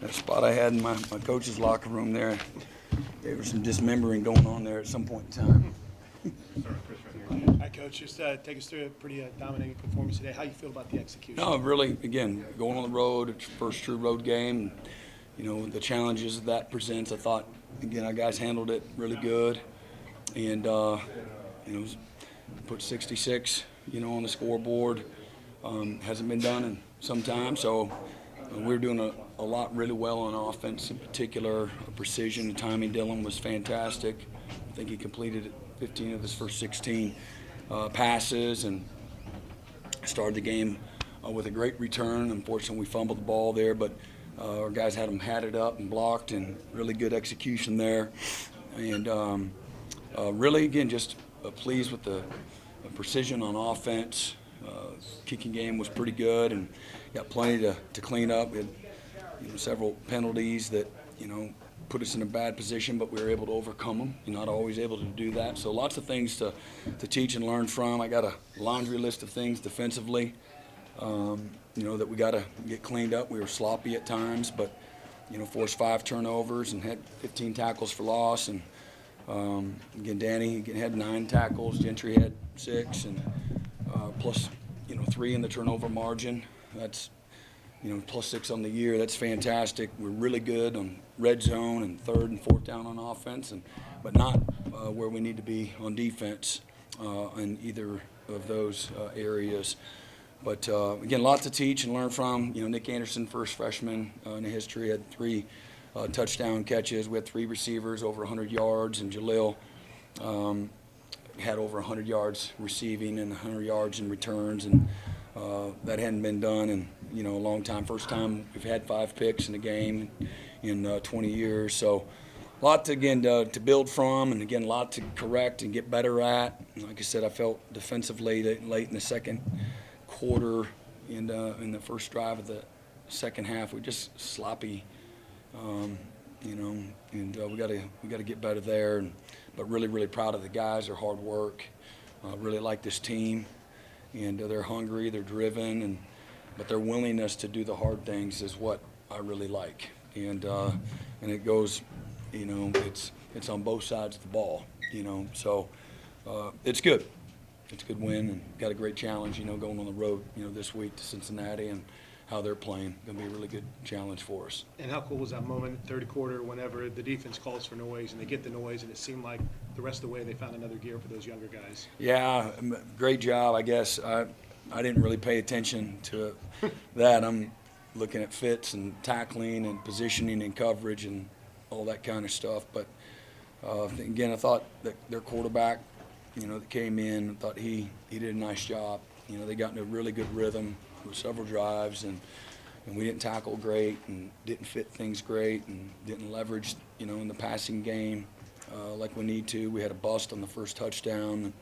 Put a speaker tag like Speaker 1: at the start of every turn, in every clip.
Speaker 1: that spot I had in my coach's locker room there. There was some dismembering going on there at some point in time.
Speaker 2: All right, Coach, just take us through a pretty dominating performance today. How you feel about the execution?
Speaker 1: No, really, again, going on the road, it's your first true road game. You know, the challenges that presents, I thought, again, our guys handled it really good. And, you know, put 66, you know, on the scoreboard. Hasn't been done in some time, so we're doing a lot really well on offense in particular. Precision and timing, Dylan was fantastic. I think he completed 15 of his first 16 passes and started the game with a great return. Unfortunately, we fumbled the ball there, but our guys had it up and blocked, and really good execution there. And really, again, just pleased with the precision on offense. Kicking game was pretty good, and got plenty to clean up. We had, you know, several penalties that, you know, put us in a bad position, but we were able to overcome them. You're not always able to do that. So lots of things to teach and learn from. I got a laundry list of things defensively, you know, that we got to get cleaned up. We were sloppy at times, but, you know, forced 5 turnovers and had 15 tackles for loss. And again, Danny had 9 tackles. Gentry had 6, and plus, you know, 3 in the turnover margin. That's, you know, plus 6 on the year. That's fantastic. We're really good on red zone and 3rd and 4th down on offense, but not where we need to be on defense in either of those areas. But again, a lot to teach and learn from. You know, Nick Anderson, first freshman in history, had 3 touchdown catches. We had 3 receivers over 100 yards, and Jalil had over 100 yards receiving and 100 yards in returns, and that hadn't been done in, you know, a long time. First time we've had 5 picks in a game in 20 years. So a lot to build from, and again, a lot to correct and get better at. Like I said, I felt defensively late in the second quarter and in the first drive of the second half, we're just sloppy, you know, and we got to get better there. But really proud of the guys, their hard work. Really like this team, and they're hungry, they're driven, but their willingness to do the hard things is what I really like. And it goes, you know, it's on both sides of the ball, you know. So it's good. It's a good win, and got a great challenge, you know, going on the road, you know, this week to Cincinnati, and how they're playing. Going to be a really good challenge for us.
Speaker 2: And how cool was that moment, third quarter, whenever the defense calls for noise and they get the noise, and it seemed like the rest of the way they found another gear for those younger guys?
Speaker 1: Yeah, great job, I guess. I didn't really pay attention to that. I'm looking at fits and tackling and positioning and coverage and all that kind of stuff. But again, I thought that their quarterback, you know, that came in, I thought he did a nice job. You know, they got in a really good rhythm with several drives, and we didn't tackle great and didn't fit things great and didn't leverage, you know, in the passing game like we need to. We had a bust on the first touchdown, and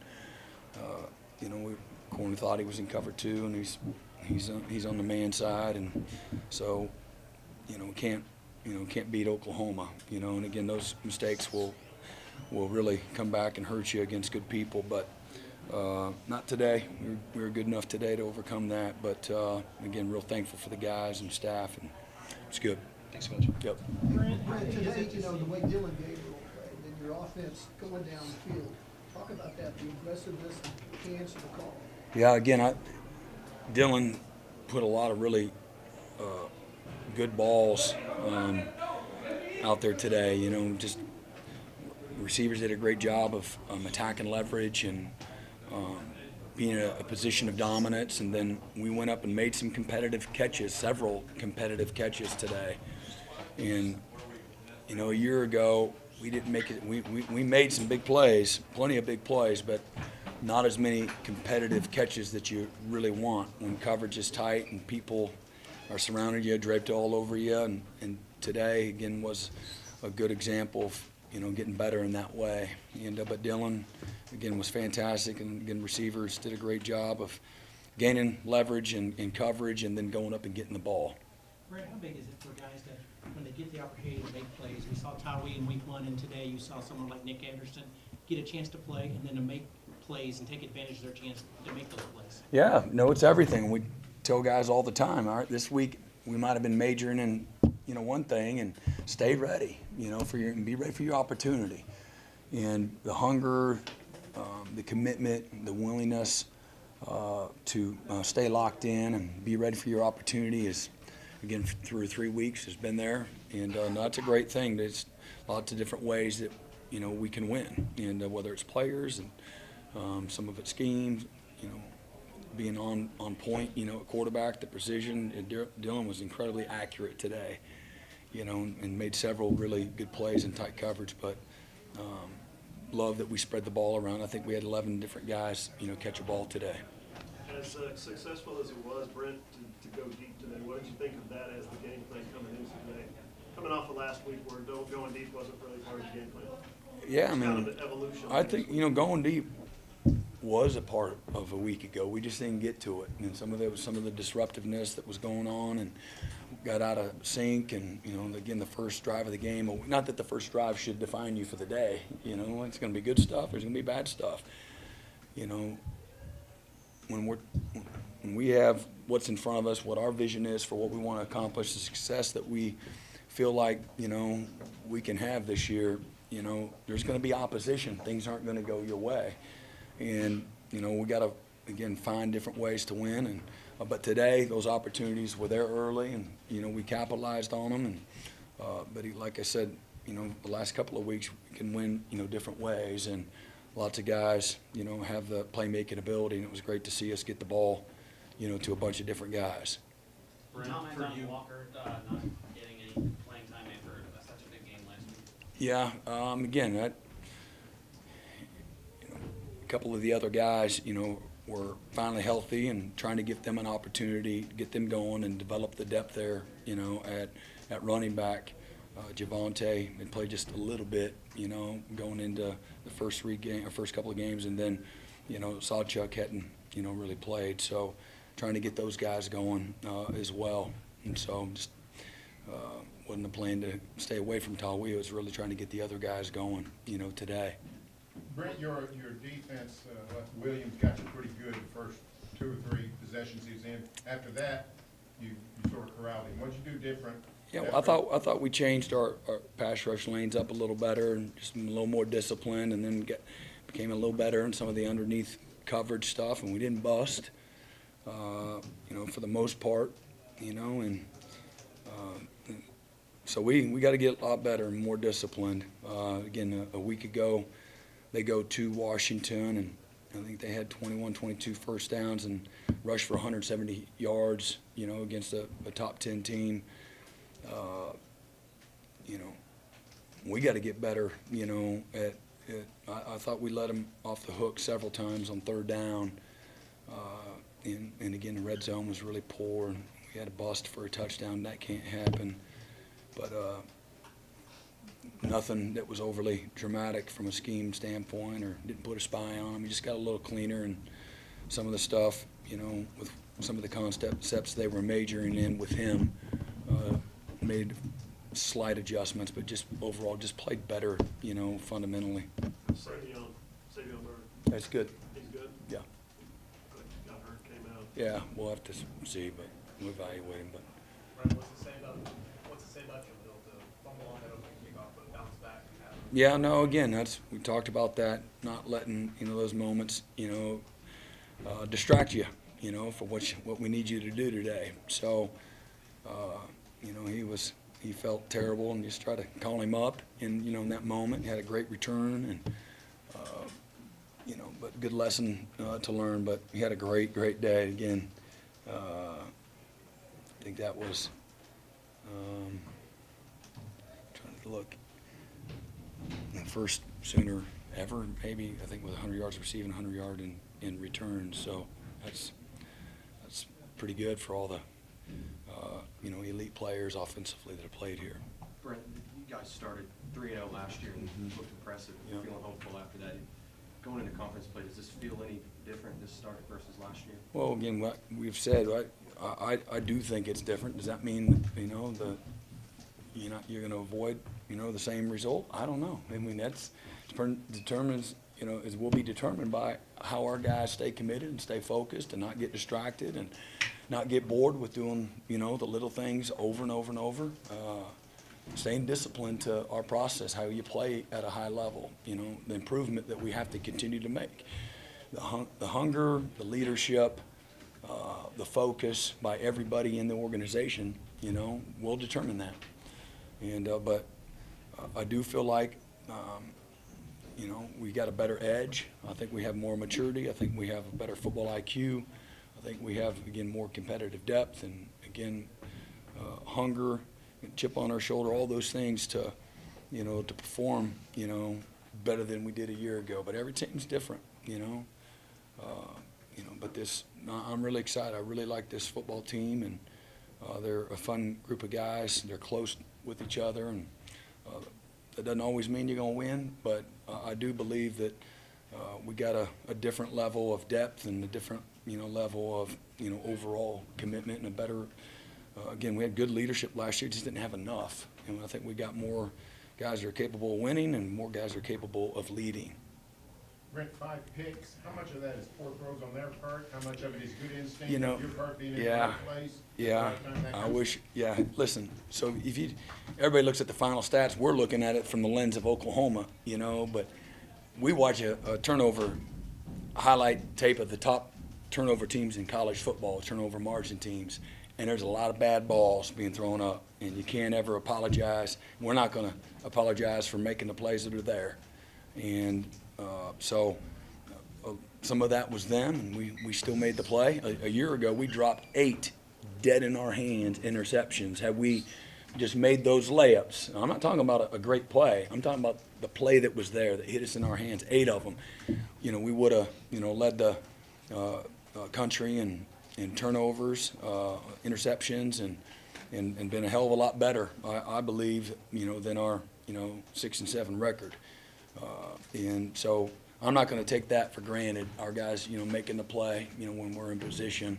Speaker 1: you know, Corner thought he was in cover 2, and he's on the man side, and so, you know, can't beat Oklahoma, you know. And again, those mistakes will really come back and hurt you against good people, but not today. We were good enough today to overcome that, but again, real thankful for the guys and staff, and it's good.
Speaker 2: Thanks, Coach.
Speaker 1: Yep.
Speaker 3: Brent, today, you know, the way Dylan Gabriel played and your offense going down the field, talk about that, the aggressiveness and the answer to the call.
Speaker 1: Yeah, again, Dylan put a lot of really good balls out there today. You know, just receivers did a great job of attacking leverage and being in a position of dominance, and then we went up and made some competitive catches, several competitive catches today. And, you know, a year ago, we didn't make it. We made some big plays, plenty of big plays, but not as many competitive catches that you really want when coverage is tight and people are surrounding you, draped all over you. And today, again, was a good example of, you know, getting better in that way. And but Dylan, again, was fantastic, and again, receivers did a great job of gaining leverage and coverage, and then going up and getting the ball.
Speaker 4: Brent, how big is it for guys that, when they get the opportunity to make plays? We saw Tyree in week 1, and today you saw someone like Nick Anderson get a chance to play and then to make plays and take advantage of their chance to make those plays.
Speaker 1: Yeah, no, it's everything. We tell guys all the time, all right, this week we might have been majoring in, one thing and stay ready, and be ready for your opportunity. And the hunger, the commitment, the willingness to stay locked in and be ready for your opportunity is, again, through 3 weeks has been there. And that's a great thing. There's lots of different ways that, we can win. And whether it's players and some of it's schemes, being on point, at quarterback, the precision. And Dylan was incredibly accurate today, and made several really good plays in tight coverage. But love that we spread the ball around. I think we had 11 different guys, catch a ball today.
Speaker 5: As successful as it was, Brent, to go deep today, what did you think of that as the game plan coming into today? Coming off of last week where going deep wasn't really part of the game plan.
Speaker 1: Yeah,
Speaker 5: It's kind of an evolution.
Speaker 1: I think, going deep was a part of a week ago. We just didn't get to it. And some of the disruptiveness that was going on and got out of sync. And, again, the first drive of the game, not that the first drive should define you for the day. It's going to be good stuff. There's going to be bad stuff. When we have what's in front of us, what our vision is for what we want to accomplish, the success that we feel like, we can have this year, there's going to be opposition. Things aren't going to go your way. And, we got to, again, find different ways to win. And but today, those opportunities were there early, and, we capitalized on them. And but like I said, the last couple of weeks, we can win, different ways. And lots of guys, have the playmaking ability, and it was great to see us get the ball, to a bunch of different guys.
Speaker 6: Brent, for you, Walker not getting any playing time after such a big game last week.
Speaker 1: Yeah, again, a couple of the other guys, were finally healthy and trying to give them an opportunity, get them going and develop the depth there, at running back. Javonte had played just a little bit, going into the first couple of games, and then, Sawchuk hadn't, really played. So trying to get those guys going as well. And so just wasn't a plan to stay away from Tawi. It was really trying to get the other guys going, today.
Speaker 7: Brent, your defense, Williams got you pretty good the first 2 or 3 possessions he was in. After that, you sort of corralled him. What'd you do different?
Speaker 1: Yeah, well, I thought we changed our pass rush lanes up a little better and just a little more disciplined, and then became a little better in some of the underneath coverage stuff, and we didn't bust, for the most part, and so we got to get a lot better and more disciplined. Again, a week ago, they go to Washington, and I think they had 21, 22 first downs and rushed for 170 yards, against a top 10 team. We got to get better, I thought we let them off the hook several times on third down. And again, the red zone was really poor, and we had a bust for a touchdown. That can't happen. But nothing that was overly dramatic from a scheme standpoint, or didn't put a spy on them. We just got a little cleaner, and some of the stuff, with some of the concepts they were majoring in with him, made slight adjustments, but just overall just played better, fundamentally.
Speaker 5: Savion Bird,
Speaker 1: That's good.
Speaker 5: he's good.
Speaker 1: Yeah.
Speaker 5: Got hurt, came out.
Speaker 1: Yeah, we'll have to see, but we'll evaluate him. But
Speaker 6: Brent, what's it say about your ability to fumble on that opening kickoff, but bounce back and have?
Speaker 1: yeah, no, again, we talked about that, not letting, those moments, distract you, for what we need you to do today. So, he felt terrible, and just tried to call him up, and, in that moment, he had a great return, and, but good lesson to learn. But he had a great day again. I think that was, trying to look, the first Sooner ever, maybe, I think, with 100 yards receiving, 100 yard in return. So that's pretty good for all the, elite players offensively that have played here.
Speaker 8: Brent, you guys started 3-0 last year and looked impressive.
Speaker 1: Yeah.
Speaker 8: Feeling hopeful after that. Going into conference play, does this feel any different this start versus last year?
Speaker 1: Well, again, what we've said, I do think it's different. Does that mean, you're going to avoid, the same result? I don't know. I mean, that's determines, will be determined by how our guys stay committed and stay focused and not get distracted, and not get bored with doing, you know, the little things over and over and over. Staying disciplined to our process, how you play at a high level, you know, the improvement that we have to continue to make. The hunger, the leadership, the focus by everybody in the organization, you know, will determine that. And but I do feel like, you know, we got a better edge. I think we have more maturity. I think we have a better football IQ. I think we have, again, more competitive depth and, again, hunger, chip on our shoulder, all those things to, you know, to perform, you know, better than we did a year ago. But every team's different, you know. But this, I'm really excited. I really like this football team, and they're a fun group of guys. They're close with each other, and that doesn't always mean you're going to win, but I do believe that we got a different level of depth and a different, you know, level of, you know, overall commitment and a better, again, we had good leadership last year, just didn't have enough. And I think we got more guys that are capable of winning and more guys that are capable of leading.
Speaker 7: Brent, 5 picks, how much of that is poor throws on their part? How much of it is good instinct?
Speaker 1: You know,
Speaker 7: Your part being in
Speaker 1: yeah,
Speaker 7: the right place?
Speaker 1: yeah,
Speaker 7: Right time, that
Speaker 1: I
Speaker 7: kind of
Speaker 1: wish, yeah, listen, so if you, everybody looks at the final stats, we're looking at it from the lens of Oklahoma, you know, but we watch a turnover highlight tape of the top turnover teams in college football, turnover margin teams, and there's a lot of bad balls being thrown up, and you can't ever apologize. We're not going to apologize for making the plays that are there. And so some of that was them, and we still made the play. A year ago, we dropped 8 dead in our hands interceptions. Had we just made those layups, I'm not talking about a great play. I'm talking about the play that was there that hit us in our hands, 8 of them. You know, we would have, you know, led the country in turnovers, interceptions, and been a hell of a lot better, I believe, you know, than our, you know, 6-7 record. And so I'm not going to take that for granted. Our guys, you know, making the play, you know, when we're in position,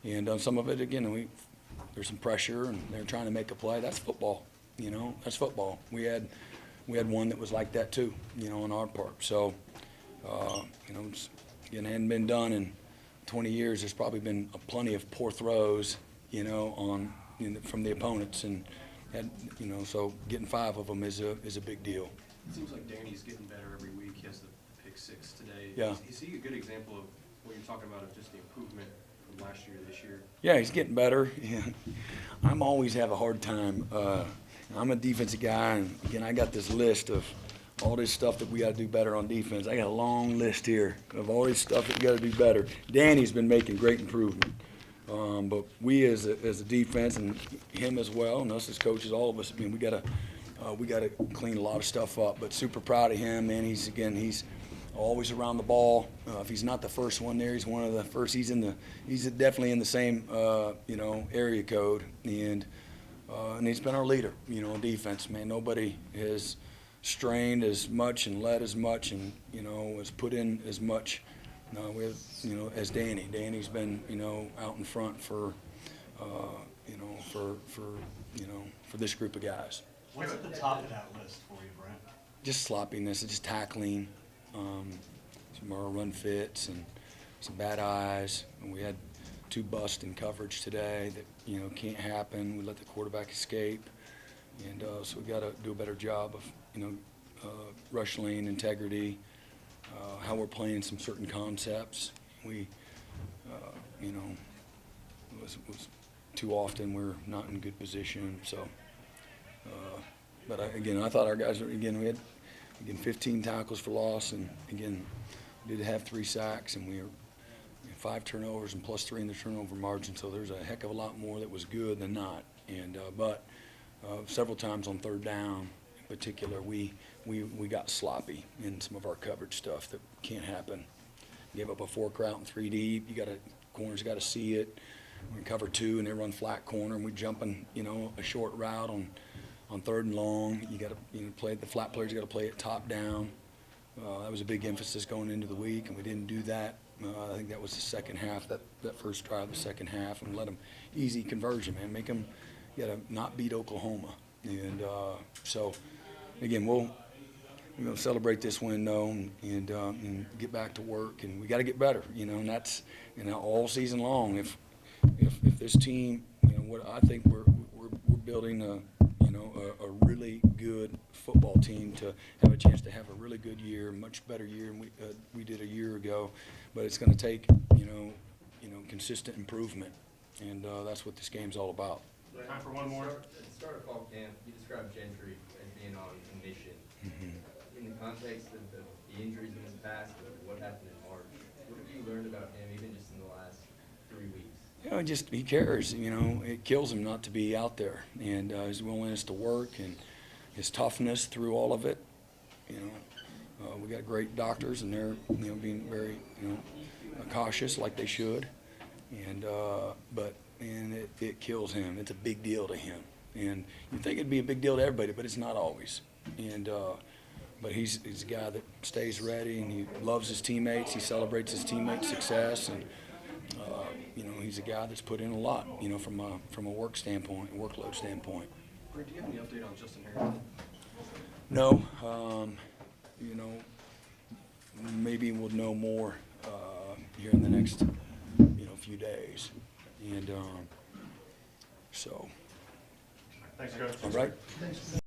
Speaker 1: and some of it, again, there's some pressure, and they're trying to make a play. That's football, you know. That's football. We had one that was like that too, you know, on our part. So, you know, again, it hadn't been done in 20 years. There's probably been plenty of poor throws, you know, from the opponents, and had, you know, so getting 5 of them is a big deal.
Speaker 8: It seems like Danny's getting better every week. He has the pick 6 today.
Speaker 1: Yeah.
Speaker 8: Is he a good example of what you're talking about, of just the improvement from last year to this year?
Speaker 1: Yeah, he's getting better. Yeah. I'm always have a hard time. I'm a defensive guy, and again, I got this list of all this stuff that we got to do better on defense. I got a long list here of all this stuff that we got to do better. Danny's been making great improvement, but we as a defense, and him as well, and us as coaches, all of us, I mean, we got to clean a lot of stuff up. But super proud of him, man. He's always around the ball. If he's not the first one there, he's one of the first. He's definitely in the same you know, area code, and he's been our leader, you know, on defense, man. Nobody has strained as much and led as much, and, you know, has put in as much with, you know, as Danny. Danny's been, you know, out in front for you know, for this group of guys.
Speaker 9: What's at the top of that list for you, Brent?
Speaker 1: Just sloppiness, just tackling, some more run fits, and some bad eyes. And we had 2 busts in coverage today that, you know, can't happen. We let the quarterback escape, and so we got to do a better job of, you know, rush lane integrity, how we're playing some certain concepts. We, you know, was too often we're not in good position. So, but I thought our guys were, we had 15 tackles for loss, and again, we did have 3 sacks, and we were 5 turnovers and +3 in the turnover margin. So there's a heck of a lot more that was good than not. And but several times on 3rd down, in particular, we got sloppy in some of our coverage stuff that can't happen. Gave up a 4 route and 3 deep. Corners got to see it. We cover 2 and they run flat corner, and we jumping, you know, a short route on 3rd and long. You got to, you know, play the flat players. Got to play it top down. That was a big emphasis going into the week, and we didn't do that. I think that was the second half, that first drive, the second half, and let them easy conversion, man. Make them, you got to not beat Oklahoma. And so, again, we're going to celebrate this win, though, and get back to work. And we got to get better, you know. And that's, you know, all season long. If if this team, you know, what I think we're building a really good football team to have a chance to have a really good year, much better year than we did a year ago. But it's going to take consistent improvement, and that's what this game's all about.
Speaker 2: Time for one more.
Speaker 10: At the start of fall camp, you described Gentry as being on a mission. In the context of the injuries in his past, of what happened in March, what have you learned about him, even just in the last 3 weeks?
Speaker 1: You know, he cares. You know, it kills him not to be out there, and his willingness to work and his toughness through all of it. You know, we got great doctors, and they're being very cautious like they should, and it kills him. It's a big deal to him, and you think it'd be a big deal to everybody, but it's not always. And but he's a guy that stays ready, and he loves his teammates. He celebrates his teammates' success, and he's a guy that's put in a lot, from a work standpoint, workload standpoint.
Speaker 8: Brent, do you have any update on Justin Harrington?
Speaker 1: No, maybe we'll know more here in the next few days, and so.
Speaker 2: Thanks, Coach.
Speaker 1: All right.